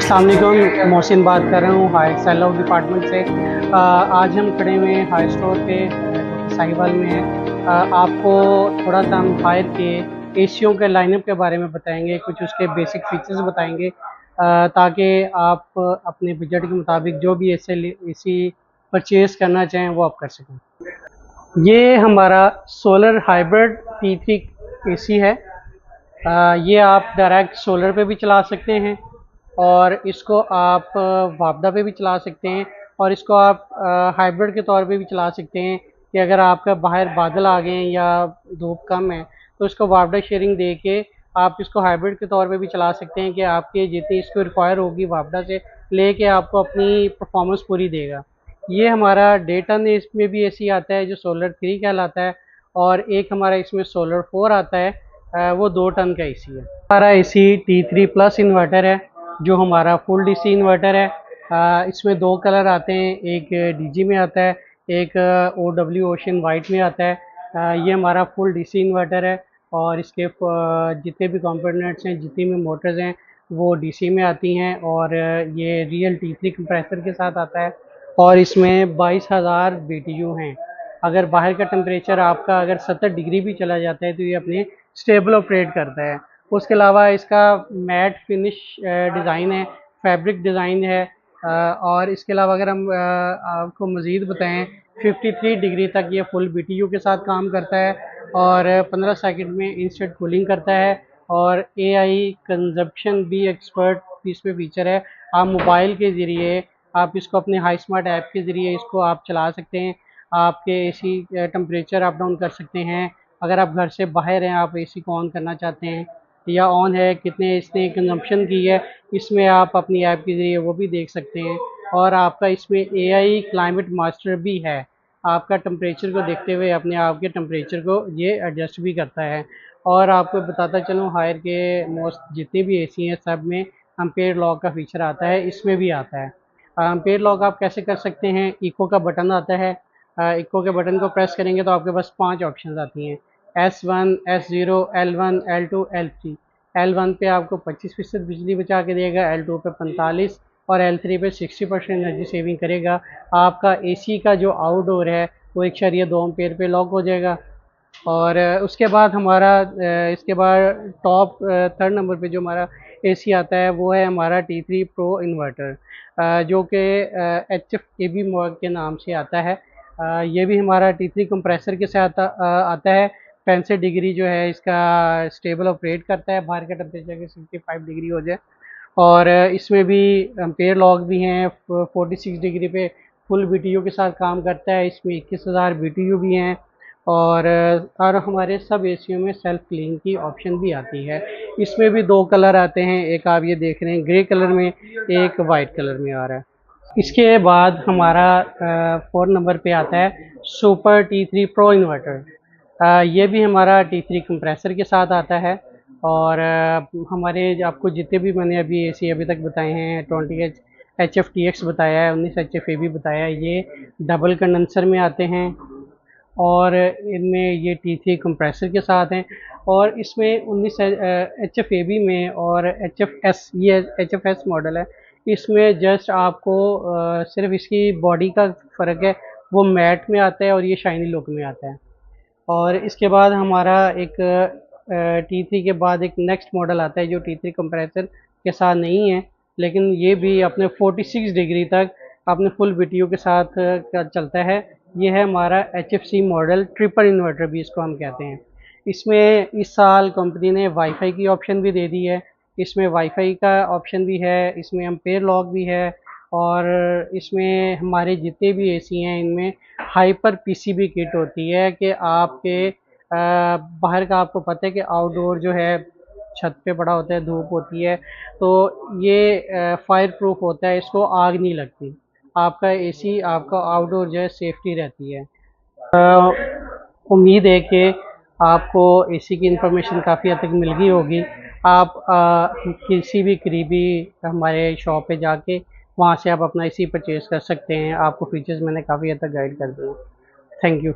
अस्सलाम वालेकुम, मोहसिन बात कर रहा हूँ हाई सेल आउट डिपार्टमेंट से। आज हम खड़े हुए हैं हाई स्टोर पे साहिवाल में हैं। आपको थोड़ा सा हम हायर के एसीओ के लाइनअप के बारे में बताएंगे, कुछ उसके बेसिक फीचर्स बताएंगे ताकि आप अपने बजट के मुताबिक जो भी एसी परचेज़ करना चाहें वो आप कर सकें। ये हमारा सोलर हाइब्रिड T3 एसी है। ये आप डायरेक्ट सोलर पे भी चला सकते हैं और इसको आप वापडा पे भी चला सकते हैं और इसको आप हाइब्रिड के तौर पे भी चला सकते हैं कि अगर आपका बाहर बादल आ गए हैं या धूप कम है तो इसको वापडा शेयरिंग दे के आप इसको हाइब्रिड के तौर पे भी चला सकते हैं कि आपके जितनी इसको रिक्वायर होगी वापडा से लेके आपको अपनी परफॉर्मेंस पूरी देगा। ये हमारा डे टन इसमें भी एसी आता है जो सोलर 3 कहलाता है और एक हमारा इसमें सोलर 4 आता है, वो 2 टन का एसी है। हमारा एसी T3 प्लस इन्वर्टर है जो हमारा फुल डीसी इन्वर्टर है। इसमें 2 कलर आते हैं, एक डीजी में आता है, एक OW ओशन वाइट में आता है। ये हमारा फुल डीसी इन्वर्टर है और इसके जितने भी कंपोनेंट्स हैं, जितनी भी मोटर्स हैं वो डीसी में आती हैं और ये रियल T3 कंप्रेसर के साथ आता है और इसमें 22,000 BTU हैं। अगर बाहर का टेम्परेचर आपका अगर 70 डिग्री भी चला जाता है तो ये अपने स्टेबल ऑपरेट करता है। उसके अलावा इसका मैट फिनिश डिज़ाइन है, फैब्रिक डिज़ाइन है और इसके अलावा अगर हम आपको मज़ीद बताएं 53 डिग्री तक ये फुल BTU के साथ काम करता है और 15 सेकंड में इंस्टेंट कूलिंग करता है और AI कंजप्शन भी एक्सपर्ट इसमें फीचर है। आप मोबाइल के ज़रिए आप इसको अपने हाई स्मार्ट ऐप के ज़रिए इसको आप चला सकते हैं। आपके एसी टेम्परेचर अप डाउन कर सकते हैं। अगर आप घर से बाहर हैं, आप एसी को ऑन करना चाहते हैं या ऑन है, कितने इसने कंजम्पशन की है, इसमें आप अपनी ऐप के ज़रिए वो भी देख सकते हैं। और आपका इसमें AI क्लाइमेट मास्टर भी है, आपका टेम्परेचर को देखते हुए अपने आप के टेम्परेचर को ये एडजस्ट भी करता है। और आपको बताता चलूँ हायर के मोस्ट जितने भी एसी हैं सब में एम्पेयर लॉक का फीचर आता है, इसमें भी आता है। एम्पेयर लॉक आप कैसे कर सकते हैं, इको का बटन आता है, इको के बटन को प्रेस करेंगे तो आपके पास 5 ऑप्शन आती हैं, S1, S0, L1, L2, L3। L1 पे आपको 25% बिजली बचा के देगा, L2 पे 45 और L3 पे 60% एनर्जी सेविंग करेगा। आपका एसी का जो आउटडोर है वो 1.2 एम्पेयर पे लॉक हो जाएगा। और उसके बाद हमारा इसके बाद टॉप 3rd नंबर पे जो हमारा एसी आता है वो है हमारा T3 प्रो इन्वर्टर, जो कि HFAB के नाम से आता है। ये भी हमारा T3 कंप्रेसर के साथ आता है। 65 डिग्री जो है इसका स्टेबल ऑपरेट करता है, बाहर का टेम्परेचर के 65 डिग्री हो जाए। और इसमें भी एम्पेयर लॉक भी हैं, 46 डिग्री पे फुल BTU के साथ काम करता है। इसमें 21,000 BTU भी हैं और हमारे सब एसियों में सेल्फ क्लीन की ऑप्शन भी आती है। इसमें भी 2 कलर आते हैं, एक आप ये देख रहे हैं ग्रे कलर में, एक वाइट कलर में आ रहा है। इसके बाद हमारा 4 नंबर पे आता है सुपर T3 प्रो इन्वर्टर। ये भी हमारा T3 कंप्रेसर के साथ आता है और हमारे आपको जितने भी मैंने अभी एसी अभी तक बताए हैं, 20 HFTX बताया है, 19 HFAB बताया है, ये डबल कंडेंसर में आते हैं और इनमें ये T3 कंप्रेसर के साथ हैं। और इसमें 19 HFAB में और HFS, ये HFS मॉडल है, इसमें जस्ट आपको सिर्फ इसकी बॉडी का फ़र्क है, वो मैट में आता है और ये शाइनी लुक में आता है। और इसके बाद हमारा एक T3 के बाद एक नेक्स्ट मॉडल आता है जो T3 कंप्रेसर के साथ नहीं है, लेकिन ये भी अपने 46 डिग्री तक अपने फुल BTU के साथ चलता है। ये है हमारा HFC मॉडल, ट्रिपल इन्वर्टर भी इसको हम कहते हैं। इसमें इस साल कंपनी ने वाईफाई की ऑप्शन भी दे दी है, इसमें वाईफाई का ऑप्शन भी है, इसमें एम्पेयर लॉक भी है और इसमें हमारे जितने भी एसी हैं इनमें हाइपर PCB किट होती है कि आपके बाहर का आपको पता है कि आउटडोर जो है छत पे पड़ा होता है, धूप होती है, तो ये फायर प्रूफ होता है, इसको आग नहीं लगती, आपका एसी आपका आउटडोर जो है सेफ्टी रहती है। उम्मीद है कि आपको एसी की इंफॉर्मेशन काफ़ी हद तक मिल गई होगी। आप किसी भी करीबी हमारे शॉप पे जाके वहाँ से आप अपना एसी परचेज़ कर सकते हैं। आपको फीचर्स मैंने काफ़ी हद तक गाइड कर दिए। Thank you.